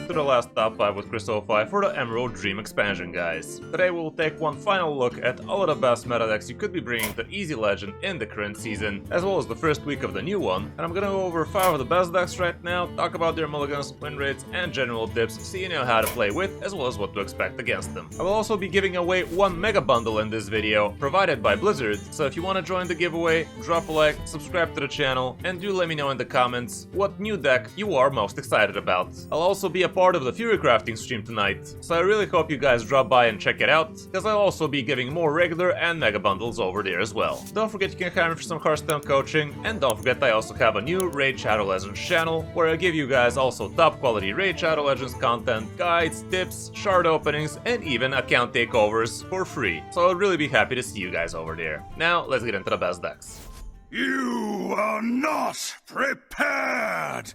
welcome to the last top 5 with Kris 05 for the Emerald Dream expansion, guys. Today we'll take one final look at all of the best meta decks you could be bringing to Easy Legend in the current season, as well as the first week of the new one, and I'm gonna go over 5 of the best decks right now, talk about their mulligans, win rates, and general tips so you know how to play with, as well as what to expect against them. I will also be giving away one mega bundle in this video, provided by Blizzard, so if you want to join the giveaway, drop a like, subscribe to the channel, and do let me know in the comments what new deck you are most excited about. I'll also be a part of the Fury Crafting stream tonight, so I really hope you guys drop by and check it out, because I'll also be giving more regular and mega bundles over there as well. Don't forget you can hire me for some Hearthstone coaching, and don't forget I also have a new Raid Shadow Legends channel, where I give you guys also top quality Raid Shadow Legends content, guides, tips, shard openings, and even account takeovers for free. So I'd really be happy to see you guys over there. Now, let's get into the best decks. You are not prepared!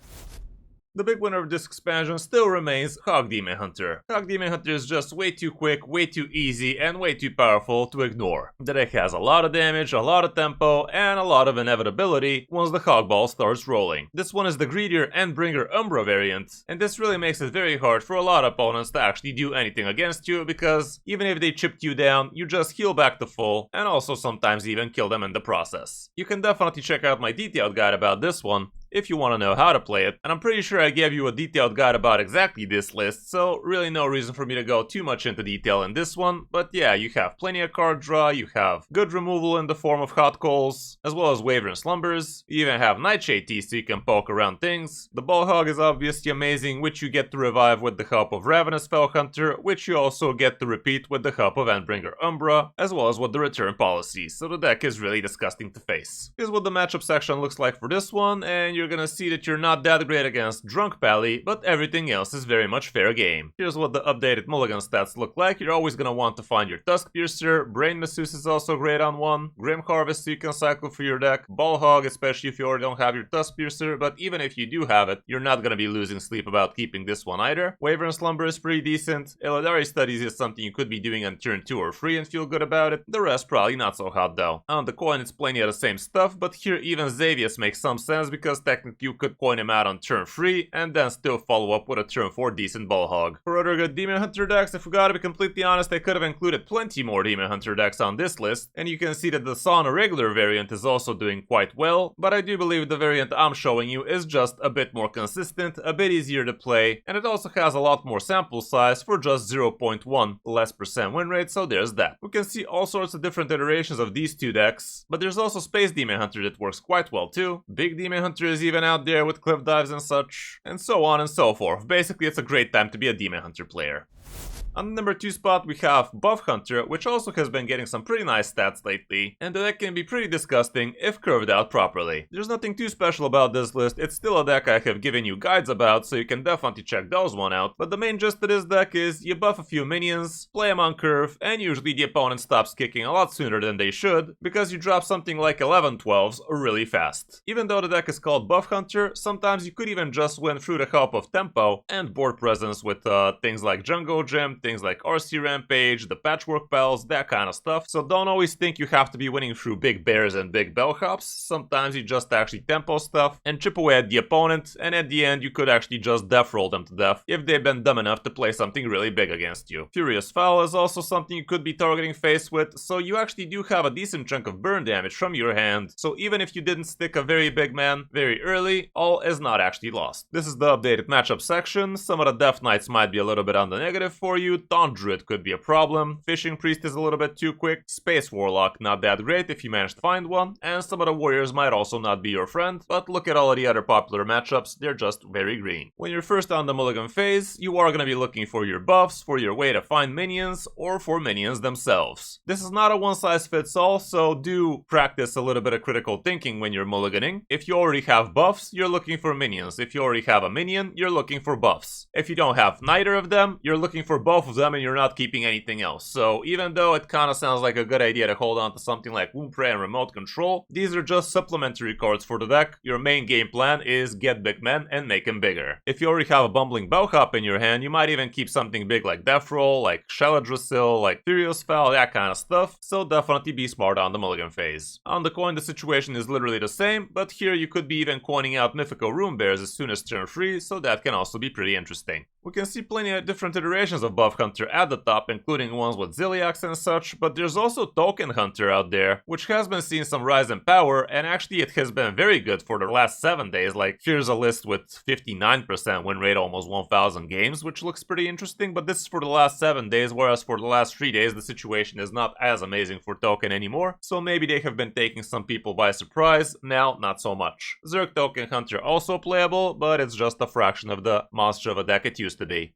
The big winner of this expansion still remains Hog Demon Hunter. Hog Demon Hunter is just way too quick, way too easy, and way too powerful to ignore. The deck has a lot of damage, a lot of tempo, and a lot of inevitability once the Hog Ball starts rolling. This one is the Greedier Endbringer Umbra variant, and this really makes it very hard for a lot of opponents to actually do anything against you, because even if they chipped you down, you just heal back to full, and also sometimes even kill them in the process. You can definitely check out my detailed guide about this one, if you want to know how to play it, and I'm pretty sure I gave you a detailed guide about exactly this list, so really no reason for me to go too much into detail in this one, but yeah, you have plenty of card draw, you have good removal in the form of Hot Coals, as well as Wyvern Slumbers, you even have Nightshade Tea so you can poke around things. The Ball Hog is obviously amazing, which you get to revive with the help of Ravenous Felhunter, which you also get to repeat with the help of Endbringer Umbra, as well as with the return policy, so the deck is really disgusting to face. Here's what the matchup section looks like for this one, and you're gonna see that you're not that great against Drunk Pally, but everything else is very much fair game. Here's what the updated mulligan stats look like. You're always gonna want to find your Tusk Piercer, Brain Masseuse is also great on one, Grim Harvest so you can cycle for your deck, Ball Hog especially if you already don't have your Tusk Piercer, but even if you do have it, you're not gonna be losing sleep about keeping this one either. Wyvern Slumber is pretty decent, Illidari Studies is something you could be doing on turn 2 or 3 and feel good about it, the rest probably not so hot though. On the coin it's plenty of the same stuff, but here even Xavius makes some sense because technically you could point him out on turn 3 and then still follow up with a turn 4 decent Ball Hog. For other good Demon Hunter decks, if we gotta be completely honest, I could have included plenty more Demon Hunter decks on this list, and you can see that the Sauna regular variant is also doing quite well, but I do believe the variant I'm showing you is just a bit more consistent, a bit easier to play, and it also has a lot more sample size for just 0.1 less % win rate, so there's that. We can see all sorts of different iterations of these two decks, but there's also Space Demon Hunter that works quite well too. Big Demon Hunter is even out there with cliff dives and such, and so on and so forth. Basically, it's a great time to be a Demon Hunter player. On the number 2 spot we have Buff Hunter, which also has been getting some pretty nice stats lately, and the deck can be pretty disgusting if curved out properly. There's nothing too special about this list, it's still a deck I have given you guides about, so you can definitely check those one out, but the main gist of this deck is you buff a few minions, play them on curve, and usually the opponent stops kicking a lot sooner than they should, because you drop something like 11-12s really fast. Even though the deck is called Buff Hunter, sometimes you could even just win through the help of tempo and board presence with things like Jungle Gym, things like RC Rampage, the Patchwork Pals, that kind of stuff. So don't always think you have to be winning through big bears and big bellhops. Sometimes you just actually tempo stuff and chip away at the opponent, and at the end you could actually just death roll them to death if they've been dumb enough to play something really big against you. Furious Foul is also something you could be targeting face with, so you actually do have a decent chunk of burn damage from your hand, so even if you didn't stick a very big man very early, all is not actually lost. This is the updated matchup section. Some of the Death Knights might be a little bit on the negative for you, Taunt Druid could be a problem, Fishing Priest is a little bit too quick, Space Warlock not that great if you manage to find one, and some of the Warriors might also not be your friend, but look at all of the other popular matchups, they're just very green. When you're first on the mulligan phase, you are going to be looking for your buffs, for your way to find minions, or for minions themselves. This is not a one-size-fits-all, so do practice a little bit of critical thinking when you're mulliganing. If you already have buffs, you're looking for minions. If you already have a minion, you're looking for buffs. If you don't have neither of them, you're looking for both both of them and you're not keeping anything else. So even though it kinda sounds like a good idea to hold on to something like Wound Prey and Remote Control, these are just supplementary cards for the deck. Your main game plan is get big men and make them bigger. If you already have a Bumbling Bellhop in your hand, you might even keep something big like Death Roll, like Sheladrassil, like Furious Foul, that kind of stuff, so definitely be smart on the mulligan phase. On the coin, the situation is literally the same, but here you could be even coining out Mythical Rune Bears as soon as turn 3, so that can also be pretty interesting. We can see plenty of different iterations of Buff Hunter at the top, including ones with Ziliax and such, but there's also Token Hunter out there, which has been seeing some rise in power, and actually it has been very good for the last 7 days. Like, here's a list with 59% win rate, almost 1000 games, which looks pretty interesting, but this is for the last 7 days, whereas for the last 3 days the situation is not as amazing for Token anymore, so maybe they have been taking some people by surprise. Now, not so much. Zerg Token Hunter also playable, but it's just a fraction of the monster of a deck it used to be.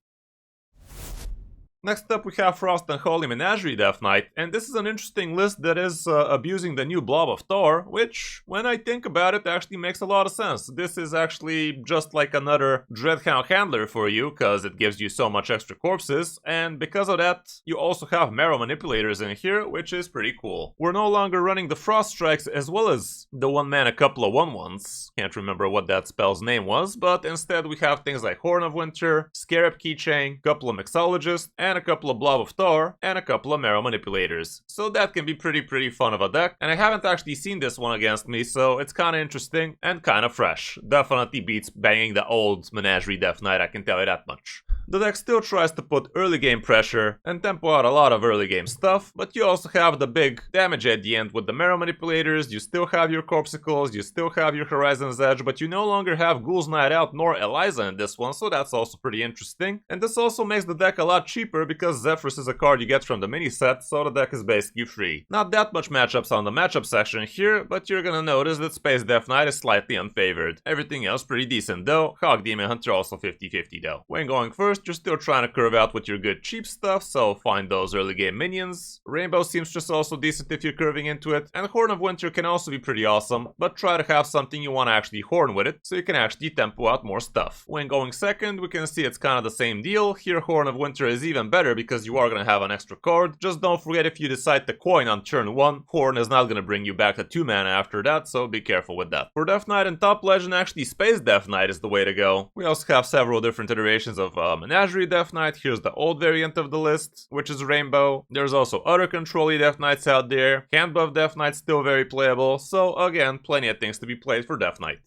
Next up we have Frost and Holy Menagerie Death Knight, and this is an interesting list that is abusing the new Blob of Thor, which, when I think about it, actually makes a lot of sense. This is actually just like another Dreadhound Handler for you, cause it gives you so much extra corpses, and because of that, you also have Marrow Manipulators in here, which is pretty cool. We're no longer running the Frost Strikes as well as the 1-mana couple of 1/1s, can't remember what that spell's name was, but instead we have things like Horn of Winter, Scarab Keychain, couple of Mixologists, and a couple of Blob of Thor, and a couple of Marrow Manipulators. So that can be pretty fun of a deck, and I haven't actually seen this one against me, so it's kinda interesting and kinda fresh. Definitely beats banging the old Menagerie Death Knight, I can tell you that much. The deck still tries to put early game pressure and tempo out a lot of early game stuff, but you also have the big damage at the end with the Marrow Manipulators, you still have your Corpsicles, you still have your Horizon's Edge, but you no longer have Ghoul's Night Out nor Eliza in this one, so that's also pretty interesting. And this also makes the deck a lot cheaper because Zephyrus is a card you get from the mini set, so the deck is basically free. Not that much matchups on the matchup section here, but you're gonna notice that Space Death Knight is slightly unfavored. Everything else pretty decent though. Hog Demon Hunter also 50-50 though. When going first, you're still trying to curve out with your good cheap stuff, so find those early game minions. Rainbow Seamstress also decent if you're curving into it, and Horn of Winter can also be pretty awesome, but try to have something you want to actually horn with it, so you can actually tempo out more stuff. When going second, we can see it's kind of the same deal. Here Horn of Winter is even better because you are going to have an extra card. Just don't forget, if you decide to coin on turn 1, Horn is not going to bring you back to 2 mana after that, so be careful with that. For Death Knight and top legend, actually Space Death Knight is the way to go. We also have several different iterations of Menagerie Death Knight. Here's the old variant of the list, which is Rainbow. There's also other control-y Death Knights out there. Hand Buff Death Knight still very playable, so again, plenty of things to be played for Death Knight.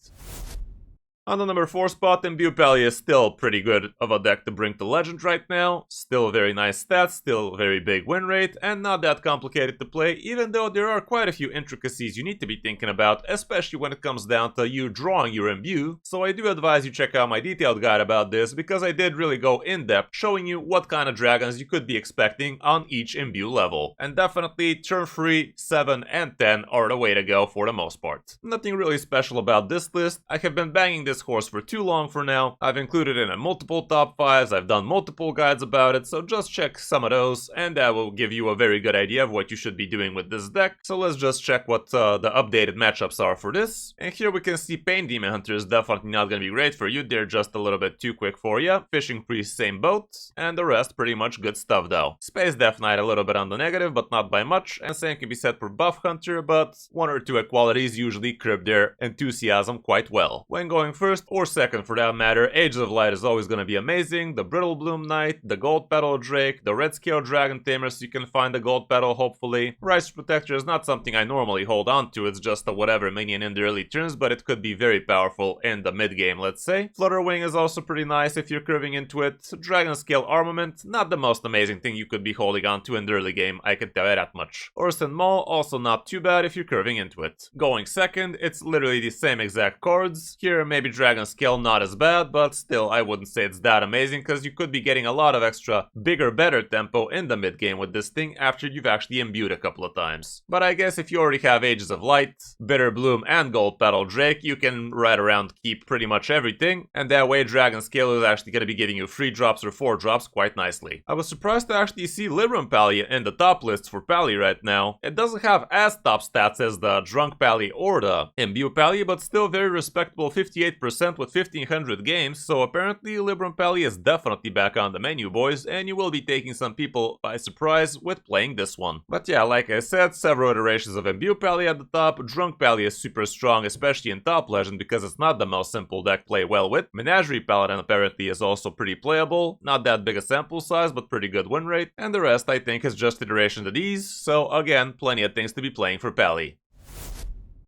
On the number 4 spot, Imbue Pally is still pretty good of a deck to bring to Legend right now. Still very nice stats, still very big win rate, and not that complicated to play, even though there are quite a few intricacies you need to be thinking about, especially when it comes down to you drawing your Imbue. So I do advise you check out my detailed guide about this, because I did really go in depth, showing you what kind of dragons you could be expecting on each Imbue level. And definitely turn 3, 7, and 10 are the way to go for the most part. Nothing really special about this list. I have been banging this horse for too long for now. I've included it in multiple top 5s, I've done multiple guides about it, so just check some of those, and that will give you a very good idea of what you should be doing with this deck. So let's just check what the updated matchups are for this. And here we can see Pain Demon Hunter is definitely not going to be great for you, they're just a little bit too quick for you. Fishing Priest, same boat, and the rest pretty much good stuff though. Space Death Knight a little bit on the negative, but not by much, and same can be said for Buff Hunter, but 1 or 2 equalities usually curb their enthusiasm quite well. When going first, or second for that matter, Ages of Light is always going to be amazing. The Brittle Bloom Knight, the Gold Petal Drake, the Red Scale Dragon Tamer, so you can find the Gold Petal hopefully. Rise Protector is not something I normally hold on to, it's just a whatever minion in the early turns, but it could be very powerful in the mid game, let's say. Flutter Wing is also pretty nice if you're curving into it. Dragon Scale Armament, not the most amazing thing you could be holding on to in the early game, I can tell you that much. Orson Maul, also not too bad if you're curving into it. Going second, it's literally the same exact cards. Here maybe Dragon Scale not as bad, but still I wouldn't say it's that amazing, because you could be getting a lot of extra bigger, better tempo in the mid game with this thing after you've actually imbued a couple of times. But I guess if you already have Ages of Light, Bitter Bloom, and Gold Petal Drake, you can right around keep pretty much everything, and that way Dragon Scale is actually going to be giving you 3 drops or 4 drops quite nicely. I was surprised to actually see Libram Pally in the top lists for Pally right now. It doesn't have as top stats as the Drunk Pally or the Imbue Pally, but still very respectable 58% 50% with 1500 games, so apparently Libram Pally is definitely back on the menu, boys, and you will be taking some people by surprise with playing this one. But yeah, like I said, several iterations of Imbue Pally at the top. Drunk Pally is super strong, especially in top legend, because it's not the most simple deck to play well with. Menagerie Paladin apparently is also pretty playable, not that big a sample size, but pretty good win rate, and the rest I think is just iterations of these, so again, plenty of things to be playing for Pally.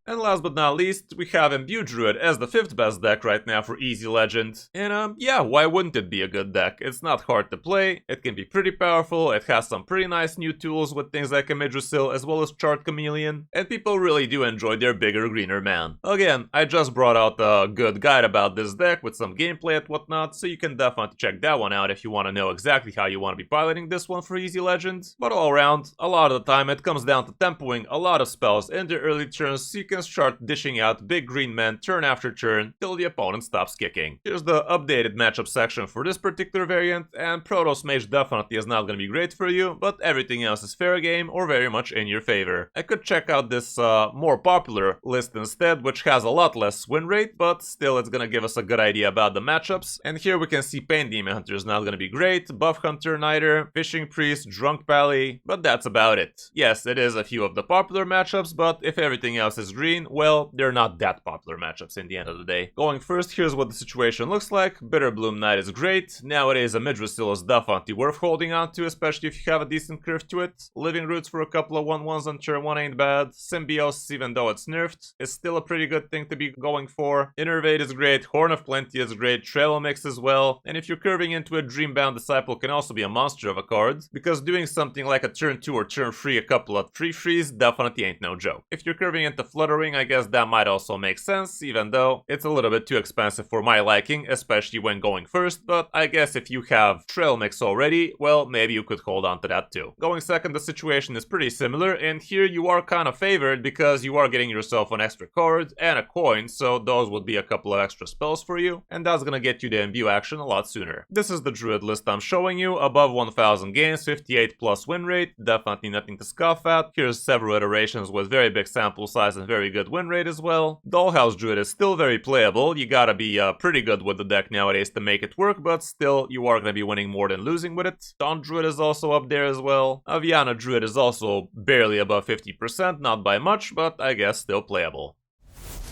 And last but not least, we have Imbue Druid as the 5th best deck right now for Easy Legend. And yeah, why wouldn't it be a good deck? It's not hard to play, it can be pretty powerful, it has some pretty nice new tools with things like Midrisil as well as Chart Chameleon, and people really do enjoy their bigger, greener man. Again, I just brought out a good guide about this deck with some gameplay and whatnot, so you can definitely check that one out if you want to know exactly how you want to be piloting this one for Easy Legend. But all around, a lot of the time it comes down to tempoing a lot of spells in their early turns, so you can start dishing out big green men turn after turn till the opponent stops kicking. Here's the updated matchup section for this particular variant, and Protoss Mage definitely is not going to be great for you, but everything else is fair game or very much in your favor. I could check out this more popular list instead, which has a lot less win rate, but still it's going to give us a good idea about the matchups. And here we can see Pain Demon Hunter is not going to be great, Buff Hunter neither, Fishing Priest, Drunk Pally, but that's about it. Yes, it is a few of the popular matchups, but if everything else is green, well, they're not that popular matchups in the end of the day. Going first, here's what the situation looks like. Bitterbloom Knight is great. Nowadays, a Midrisil is definitely worth holding on to, especially if you have a decent curve to it. Living Roots for a couple of 1/1s on turn 1 ain't bad. Symbiosis, even though it's nerfed, is still a pretty good thing to be going for. Innervate is great. Horn of Plenty is great. Trail Mix as well. And if you're curving into a Dreambound Disciple, can also be a monster of a card, because doing something like a turn 2 or turn 3, a couple of 3/3s definitely ain't no joke. If you're curving into Fluttering, I guess that might also make sense, even though it's a little bit too expensive for my liking, especially when going first, but I guess if you have Trail Mix already, well, maybe you could hold on to that too. Going second, the situation is pretty similar, and here you are kind of favored because you are getting yourself an extra card and a coin, so those would be a couple of extra spells for you, and that's gonna get you the imbue action a lot sooner. This is the Druid list I'm showing you, above 1000 games, 58 plus win rate, definitely nothing to scoff at. Here's several iterations with very big sample size and very good win rate as well. Dollhouse Druid is still very playable, you gotta be pretty good with the deck nowadays to make it work, but still, you are gonna be winning more than losing with it. Taunt Druid is also up there as well. Aviana Druid is also barely above 50%, not by much, but I guess still playable.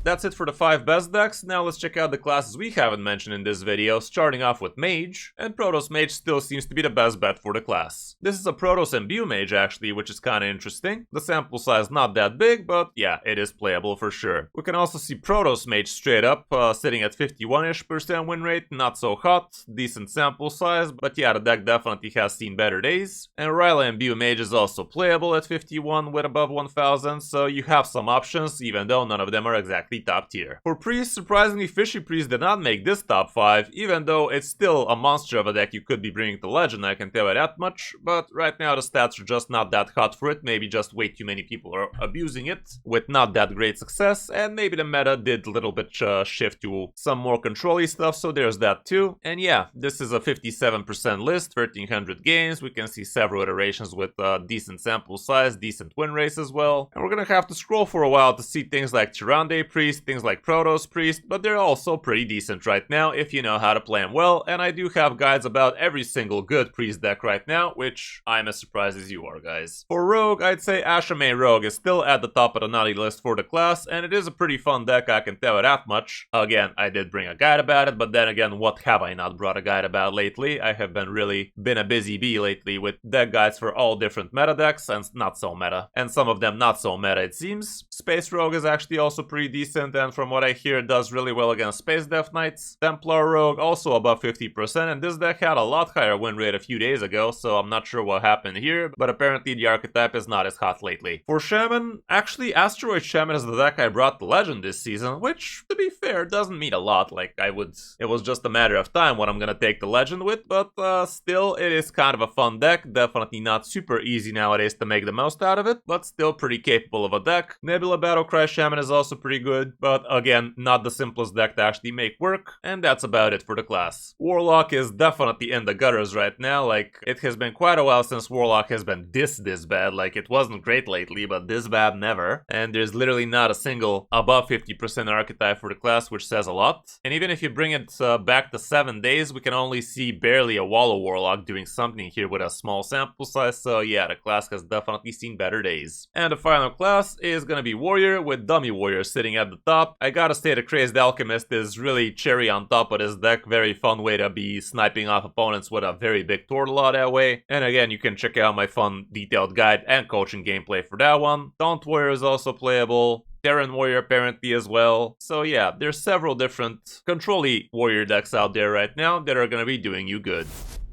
That's it for the 5 best decks. Now let's check out the classes we haven't mentioned in this video, starting off with Mage, and Protoss Mage still seems to be the best bet for the class. This is a Protoss Imbue Mage actually, which is kinda interesting. The sample size not that big, but yeah, it is playable for sure. We can also see Protoss Mage straight up, sitting at 51-ish% win rate, not so hot, decent sample size, but yeah, the deck definitely has seen better days. And Ryla Imbue Mage is also playable at 51 with above 1000, so you have some options, even though none of them are exactly top tier. For Priest, surprisingly, Fishy Priest did not make this top 5, even though it's still a monster of a deck you could be bringing to Legend, I can tell you that much, but right now the stats are just not that hot for it, maybe just way too many people are abusing it, with not that great success, and maybe the meta did a little bit shift to some more control-y stuff, so there's that too. And yeah, this is a 57% list, 1300 games, we can see several iterations with decent sample size, decent win rates as well, and we're gonna have to scroll for a while to see things like Tyrande Priest, things like Protoss Priest, but they're also pretty decent right now if you know how to play them well, and I do have guides about every single good Priest deck right now, which I'm as surprised as you are, guys. For Rogue, I'd say Ashame Rogue is still at the top of the naughty list for the class, and it is a pretty fun deck, I can tell you that much. Again, I did bring a guide about it, but then again, what have I not brought a guide about lately? I have been a busy bee lately with deck guides for all different meta decks, and not so meta, and some of them not so meta it seems. Space Rogue is actually also pretty decent, and from what I hear does really well against Space Death Knights. Templar Rogue also above 50%, and this deck had a lot higher win rate a few days ago, so I'm not sure what happened here, but apparently the archetype is not as hot lately. For Shaman, actually Asteroid Shaman is the deck I brought to Legend this season, which, to be fair, doesn't mean a lot, like it was just a matter of time what I'm gonna take the Legend with, but still, it is kind of a fun deck, definitely not super easy nowadays to make the most out of it, but still pretty capable of a deck. Nebula Battlecry Shaman is also pretty good. good, but again, not the simplest deck to actually make work, and that's about it for the class. Warlock is definitely in the gutters right now. Like, it has been quite a while since Warlock has been this bad. Like, it wasn't great lately, but this bad never. And there's literally not a single above 50% archetype for the class, which says a lot. And even if you bring it back to 7 days, we can only see barely a Wallow Warlock doing something here with a small sample size, so yeah, the class has definitely seen better days. And the final class is gonna be Warrior, with Dummy Warrior sitting at the top. I gotta say, the Crazed Alchemist is really cherry on top of this deck. Very fun way to be sniping off opponents with a very big Tortilla that way. And again, you can check out my fun detailed guide and coaching gameplay for that one. Taunt Warrior is also playable. Terran Warrior apparently as well. So yeah, there's several different Control-y Warrior decks out there right now that are gonna be doing you good.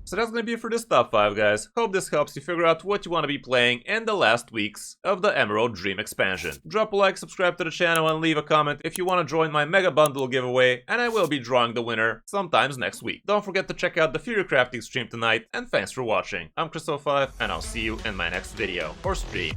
So that's gonna be it for this top 5, guys. Hope this helps you figure out what you want to be playing in the last weeks of the Emerald Dream expansion. Drop a like, subscribe to the channel, and leave a comment if you want to join my Mega Bundle giveaway, and I will be drawing the winner sometimes next week. Don't forget to check out the Fury Crafting stream tonight, and thanks for watching. I'm Kris05, and I'll see you in my next video or stream.